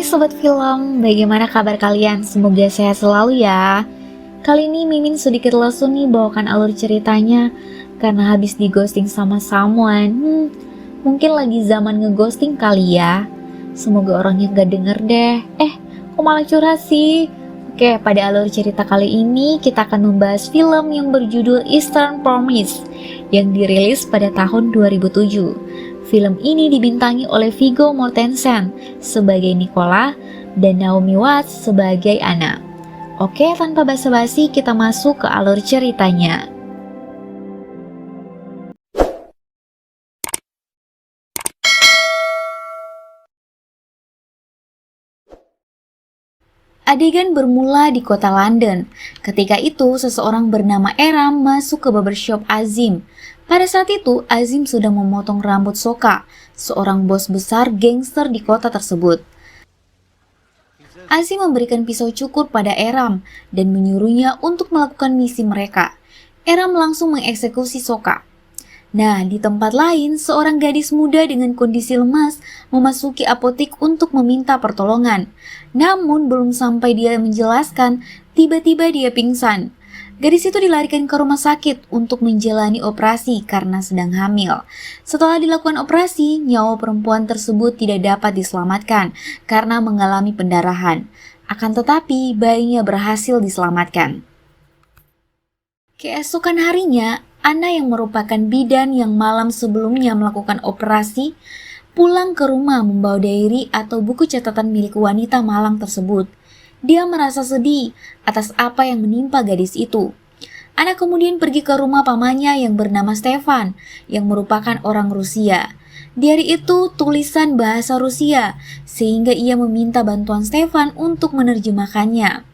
Hai Sobat Film, bagaimana kabar kalian? Semoga sehat selalu ya. Kali ini Mimin sedikit lesu nih bawakan alur ceritanya karena habis di ghosting sama someone. Mungkin lagi zaman ngeghosting kali ya. Semoga orangnya gak denger deh. Kok malah curhat sih? Oke, pada alur cerita kali ini kita akan membahas film yang berjudul Eastern Promise yang dirilis pada tahun 2007. Film ini dibintangi oleh Viggo Mortensen sebagai Nicola dan Naomi Watts sebagai Anna. Oke, tanpa basa-basi kita masuk ke alur ceritanya. Adegan bermula di kota London. Ketika itu, seseorang bernama Eram masuk ke barbershop Azim. Pada saat itu, Azim sedang memotong rambut Soka, seorang bos besar gangster di kota tersebut. Azim memberikan pisau cukur pada Eram dan menyuruhnya untuk melakukan misi mereka. Eram langsung mengeksekusi Soka. Nah, di tempat lain, seorang gadis muda dengan kondisi lemas memasuki apotik untuk meminta pertolongan. Namun, belum sampai dia menjelaskan, tiba-tiba dia pingsan. Gadis itu dilarikan ke rumah sakit untuk menjalani operasi karena sedang hamil. Setelah dilakukan operasi, nyawa perempuan tersebut tidak dapat diselamatkan karena mengalami pendarahan. Akan tetapi, bayinya berhasil diselamatkan. Keesokan harinya, Anna yang merupakan bidan yang malam sebelumnya melakukan operasi, pulang ke rumah membawa diary atau buku catatan milik wanita malang tersebut. Dia merasa sedih atas apa yang menimpa gadis itu. Anna kemudian pergi ke rumah pamannya yang bernama Stefan, yang merupakan orang Rusia. Diary itu tulisan bahasa Rusia, sehingga ia meminta bantuan Stefan untuk menerjemahkannya.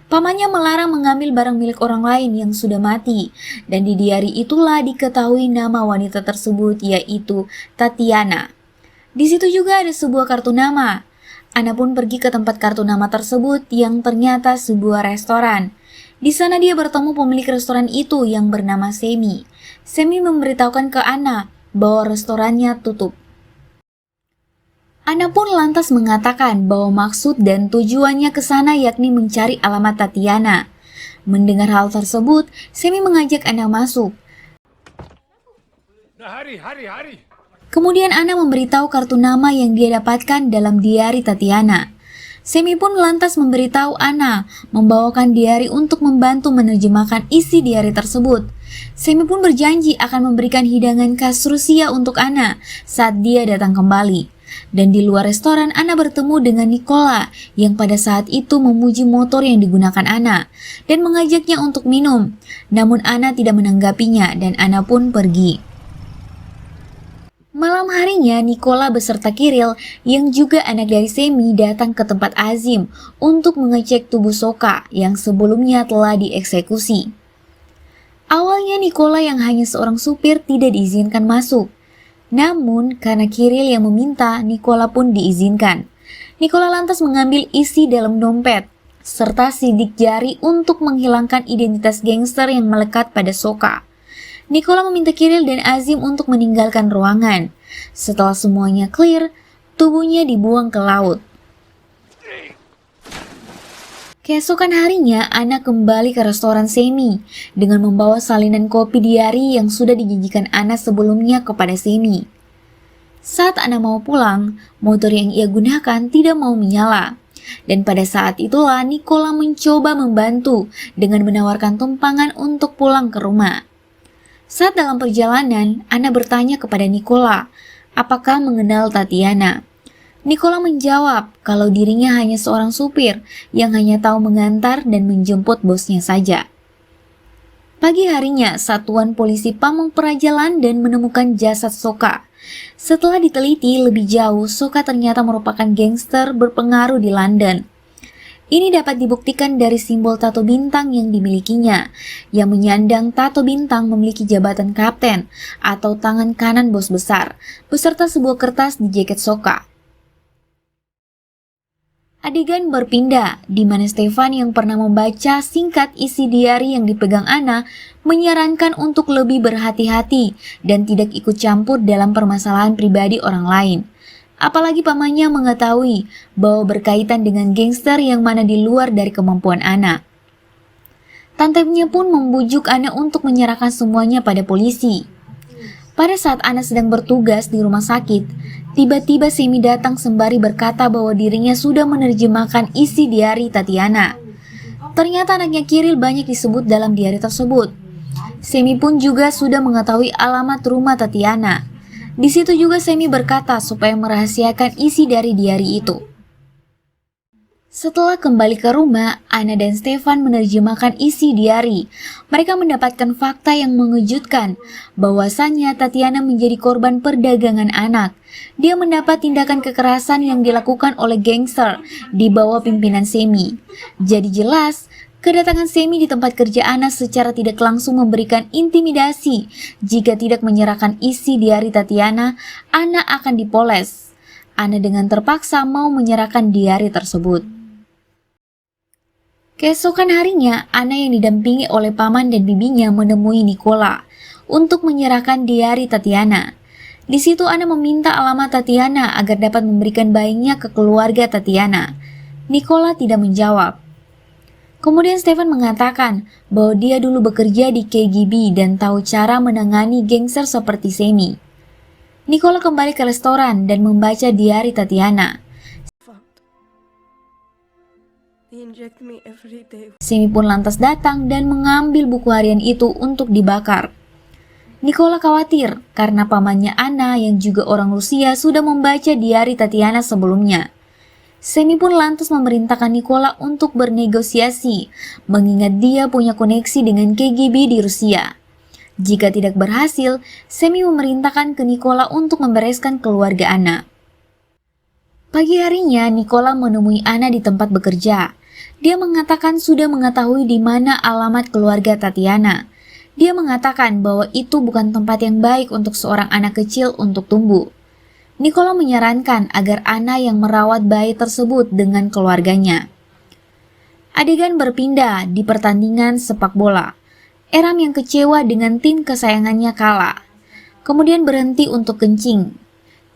Pamannya melarang mengambil barang milik orang lain yang sudah mati, dan di diary itulah diketahui nama wanita tersebut, yaitu Tatiana. Di situ juga ada sebuah kartu nama. Anna pun pergi ke tempat kartu nama tersebut yang ternyata sebuah restoran. Di sana dia bertemu pemilik restoran itu yang bernama Semi. Semi memberitahukan ke Anna bahwa restorannya tutup. Anna pun lantas mengatakan bahwa maksud dan tujuannya ke sana yakni mencari alamat Tatiana. Mendengar hal tersebut, Semi mengajak Anna masuk. Kemudian Anna memberitahu kartu nama yang dia dapatkan dalam diary Tatiana. Semi pun lantas memberitahu Anna membawakan diary untuk membantu menerjemahkan isi diary tersebut. Semi pun berjanji akan memberikan hidangan khas Rusia untuk Anna saat dia datang kembali. Dan di luar restoran, Anna bertemu dengan Nicola yang pada saat itu memuji motor yang digunakan Anna dan mengajaknya untuk minum. Namun Anna tidak menanggapinya dan Anna pun pergi. Malam harinya, Nicola beserta Kiril yang juga anak dari Semi datang ke tempat Azim untuk mengecek tubuh Soka yang sebelumnya telah dieksekusi. Awalnya Nicola yang hanya seorang supir tidak diizinkan masuk. Namun, karena Kiril yang meminta, Nicola pun diizinkan. Nicola lantas mengambil isi dalam dompet, serta sidik jari untuk menghilangkan identitas gangster yang melekat pada Soka. Nicola meminta Kiril dan Azim untuk meninggalkan ruangan. Setelah semuanya clear, tubuhnya dibuang ke laut. Keesokan harinya, Anna kembali ke restoran Semi dengan membawa salinan kopi diary yang sudah dijanjikan Anna sebelumnya kepada Semi. Saat Anna mau pulang, motor yang ia gunakan tidak mau menyala. Dan pada saat itulah Nicola mencoba membantu dengan menawarkan tumpangan untuk pulang ke rumah. Saat dalam perjalanan, Anna bertanya kepada Nicola, apakah mengenal Tatiana. Nicola menjawab kalau dirinya hanya seorang supir yang hanya tahu mengantar dan menjemput bosnya saja. Pagi harinya, satuan polisi Pamong Praja London menemukan jasad Soka. Setelah diteliti lebih jauh, Soka ternyata merupakan gangster berpengaruh di London. Ini dapat dibuktikan dari simbol tato bintang yang dimilikinya, yang menyandang tato bintang memiliki jabatan kapten atau tangan kanan bos besar, beserta sebuah kertas di jaket Soka. Adegan berpindah, di mana Stefan yang pernah membaca singkat isi diary yang dipegang Anna menyarankan untuk lebih berhati-hati dan tidak ikut campur dalam permasalahan pribadi orang lain. Apalagi pamannya mengetahui bahwa berkaitan dengan gangster yang mana di luar dari kemampuan Ana. Tantenya pun membujuk Ana untuk menyerahkan semuanya pada polisi. Pada saat Ana sedang bertugas di rumah sakit, tiba-tiba Semi datang sembari berkata bahwa dirinya sudah menerjemahkan isi diari Tatiana. Ternyata anaknya Kiril banyak disebut dalam diari tersebut. Semi pun juga sudah mengetahui alamat rumah Tatiana. Di situ juga Semi berkata supaya merahasiakan isi dari diari itu. Setelah kembali ke rumah, Ana dan Stefan menerjemahkan isi diari. Mereka mendapatkan fakta yang mengejutkan, bahwasannya Tatiana menjadi korban perdagangan anak. Dia mendapat tindakan kekerasan yang dilakukan oleh gangster di bawah pimpinan Semi. Jadi jelas, kedatangan Semi di tempat kerja Ana secara tidak langsung memberikan intimidasi. Jika tidak menyerahkan isi diari Tatiana, Ana akan dipoles. Ana dengan terpaksa mau menyerahkan diari tersebut. Keesokan harinya, Ana yang didampingi oleh paman dan bibinya menemui Nikola untuk menyerahkan diari Tatiana. Di situ Ana meminta alamat Tatiana agar dapat memberikan bayinya ke keluarga Tatiana. Nikola tidak menjawab. Kemudian Stefan mengatakan bahwa dia dulu bekerja di KGB dan tahu cara menangani gangster seperti Semi. Nikola kembali ke restoran dan membaca diari Tatiana. Semi pun lantas datang dan mengambil buku harian itu untuk dibakar. Nikola khawatir karena pamannya Ana yang juga orang Rusia sudah membaca diari Tatiana sebelumnya. Semi pun lantas memerintahkan Nikola untuk bernegosiasi, mengingat dia punya koneksi dengan KGB di Rusia. Jika tidak berhasil, Semi memerintahkan ke Nikola untuk membereskan keluarga Ana. Pagi harinya, Nikola menemui Ana di tempat bekerja. Dia mengatakan sudah mengetahui di mana alamat keluarga Tatiana. Dia mengatakan bahwa itu bukan tempat yang baik untuk seorang anak kecil untuk tumbuh. Nikola menyarankan agar Ana yang merawat bayi tersebut dengan keluarganya. Adegan berpindah di pertandingan sepak bola. Eram yang kecewa dengan tim kesayangannya kalah. Kemudian berhenti untuk kencing.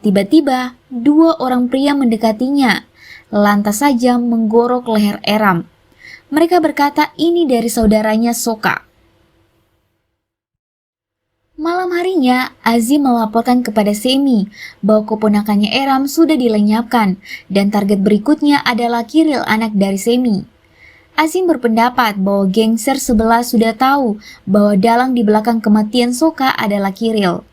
Tiba-tiba, dua orang pria mendekatinya. Lantas saja menggorok leher Eram. Mereka berkata ini dari saudaranya Soka. Malam harinya, Azim melaporkan kepada Semi bahwa keponakannya Eram sudah dilenyapkan dan target berikutnya adalah Kiril, anak dari Semi. Azim berpendapat bahwa gangster sebelah sudah tahu bahwa dalang di belakang kematian Soka adalah Kiril.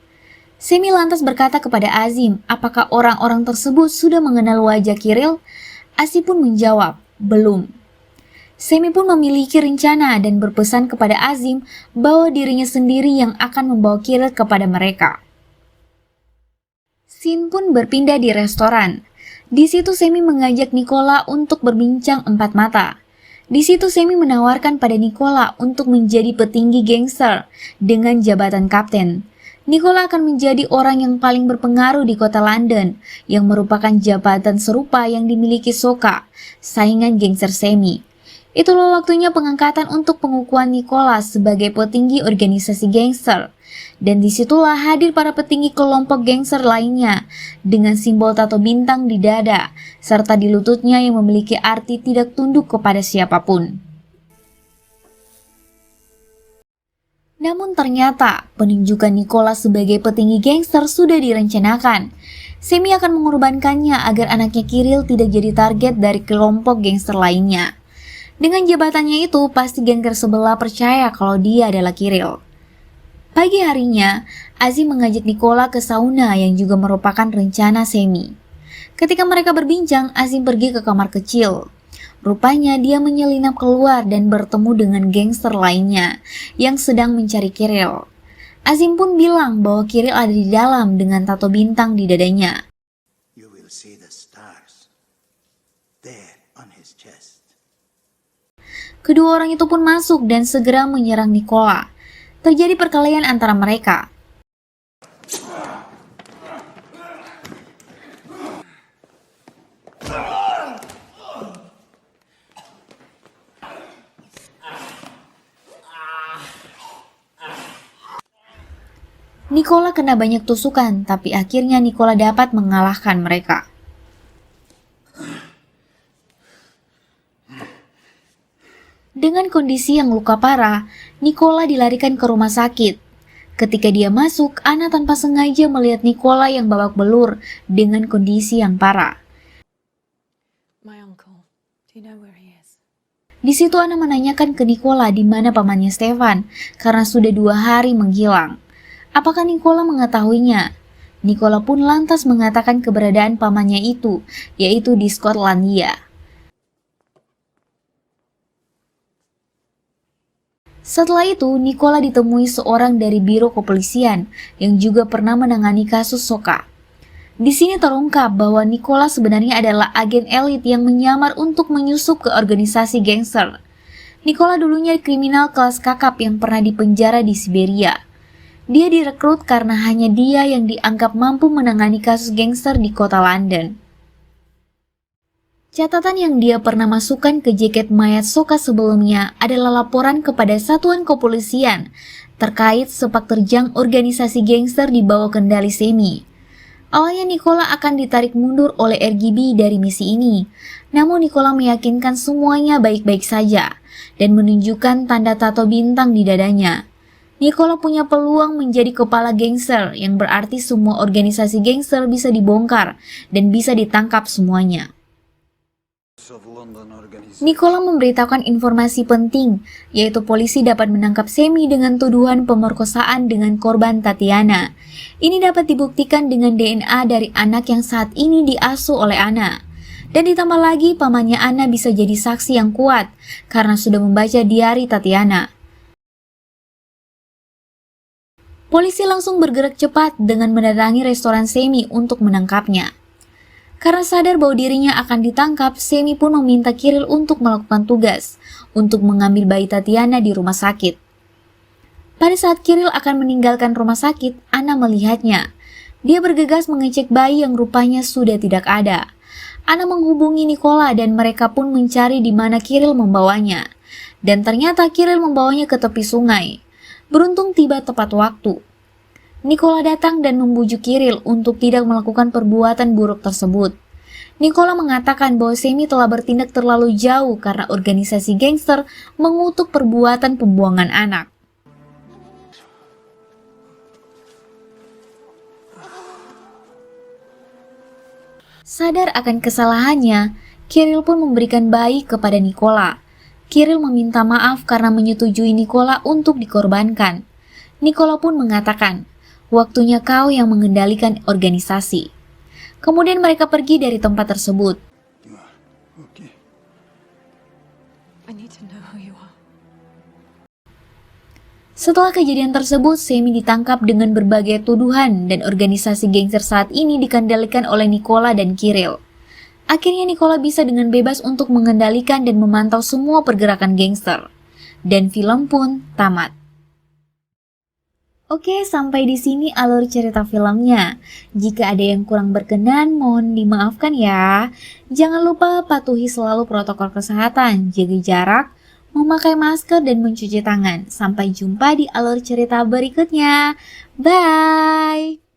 Semi lantas berkata kepada Azim, apakah orang-orang tersebut sudah mengenal wajah Kiril? Azim pun menjawab, belum. Semi pun memiliki rencana dan berpesan kepada Azim bahwa dirinya sendiri yang akan membawa Kiril kepada mereka. Scene pun berpindah di restoran. Di situ Semi mengajak Nikola untuk berbincang empat mata. Di situ Semi menawarkan pada Nikola untuk menjadi petinggi gangster dengan jabatan kapten. Nikola akan menjadi orang yang paling berpengaruh di kota London yang merupakan jabatan serupa yang dimiliki Soka, saingan gangster Semi. Itulah waktunya pengangkatan untuk pengukuhan Nikola sebagai petinggi organisasi gangster. Dan disitulah hadir para petinggi kelompok gangster lainnya dengan simbol tato bintang di dada serta di lututnya yang memiliki arti tidak tunduk kepada siapapun. Namun ternyata penunjukan Nikola sebagai petinggi gangster sudah direncanakan. Semi akan mengorbankannya agar anaknya Kiril tidak jadi target dari kelompok gangster lainnya. Dengan jabatannya itu, pasti gangster sebelah percaya kalau dia adalah Kiril. Pagi harinya, Azim mengajak Nikola ke sauna yang juga merupakan rencana Semi. Ketika mereka berbincang, Azim pergi ke kamar kecil. Rupanya dia menyelinap keluar dan bertemu dengan gangster lainnya yang sedang mencari Kiril. Azim pun bilang bahwa Kiril ada di dalam dengan tato bintang di dadanya. You will see the stars there on his chest. Kedua orang itu pun masuk dan segera menyerang Nikola. Terjadi perkelahian antara mereka. Nicola kena banyak tusukan, tapi akhirnya Nicola dapat mengalahkan mereka. Dengan kondisi yang luka parah, Nicola dilarikan ke rumah sakit. Ketika dia masuk, Anna tanpa sengaja melihat Nicola yang babak belur dengan kondisi yang parah. My uncle, do you know where he is? Di situ Anna menanyakan ke Nicola di mana pamannya Stefan, karena sudah 2 hari menghilang. Apakah Nicola mengetahuinya? Nicola pun lantas mengatakan keberadaan pamannya itu, yaitu di Skotlandia. Setelah itu, Nicola ditemui seorang dari biro kepolisian yang juga pernah menangani kasus Soka. Di sini terungkap bahwa Nicola sebenarnya adalah agen elit yang menyamar untuk menyusup ke organisasi gangster. Nicola dulunya kriminal kelas kakap yang pernah dipenjara di Siberia. Dia direkrut karena hanya dia yang dianggap mampu menangani kasus gangster di kota London. Catatan yang dia pernah masukkan ke jaket mayat Soka sebelumnya adalah laporan kepada satuan kepolisian terkait sepak terjang organisasi gangster di bawah kendali Semi. Awalnya Nicola akan ditarik mundur oleh RGB dari misi ini, namun Nicola meyakinkan semuanya baik-baik saja dan menunjukkan tanda tato bintang di dadanya. Nicola punya peluang menjadi kepala gangster, yang berarti semua organisasi gangster bisa dibongkar dan bisa ditangkap semuanya. Nicola memberitahukan informasi penting, yaitu polisi dapat menangkap Semi dengan tuduhan pemerkosaan dengan korban Tatiana. Ini dapat dibuktikan dengan DNA dari anak yang saat ini diasuh oleh Anna. Dan ditambah lagi pamannya Anna bisa jadi saksi yang kuat karena sudah membaca diari Tatiana. Polisi langsung bergerak cepat dengan mendatangi restoran Semi untuk menangkapnya. Karena sadar bahwa dirinya akan ditangkap, Semi pun meminta Kiril untuk melakukan tugas untuk mengambil bayi Tatiana di rumah sakit. Pada saat Kiril akan meninggalkan rumah sakit, Anna melihatnya. Dia bergegas mengecek bayi yang rupanya sudah tidak ada. Anna menghubungi Nicola dan mereka pun mencari di mana Kiril membawanya. Dan ternyata Kiril membawanya ke tepi sungai. Beruntung tiba tepat waktu. Nicola datang dan membujuk Kiril untuk tidak melakukan perbuatan buruk tersebut. Nicola mengatakan bahwa Semi telah bertindak terlalu jauh karena organisasi gangster mengutuk perbuatan pembuangan anak. Sadar akan kesalahannya, Kiril pun memberikan bayi kepada Nicola. Kiril meminta maaf karena menyetujui Nicola untuk dikorbankan. Nicola pun mengatakan, waktunya kau yang mengendalikan organisasi. Kemudian mereka pergi dari tempat tersebut. Okay. I need to know who you are. Setelah kejadian tersebut, Semi ditangkap dengan berbagai tuduhan dan organisasi gangster saat ini dikendalikan oleh Nicola dan Kiril. Akhirnya Nicola bisa dengan bebas untuk mengendalikan dan memantau semua pergerakan gangster. Dan film pun tamat. Oke, sampai di sini alur cerita filmnya. Jika ada yang kurang berkenan, mohon dimaafkan ya. Jangan lupa patuhi selalu protokol kesehatan, jaga jarak, memakai masker, dan mencuci tangan. Sampai jumpa di alur cerita berikutnya. Bye!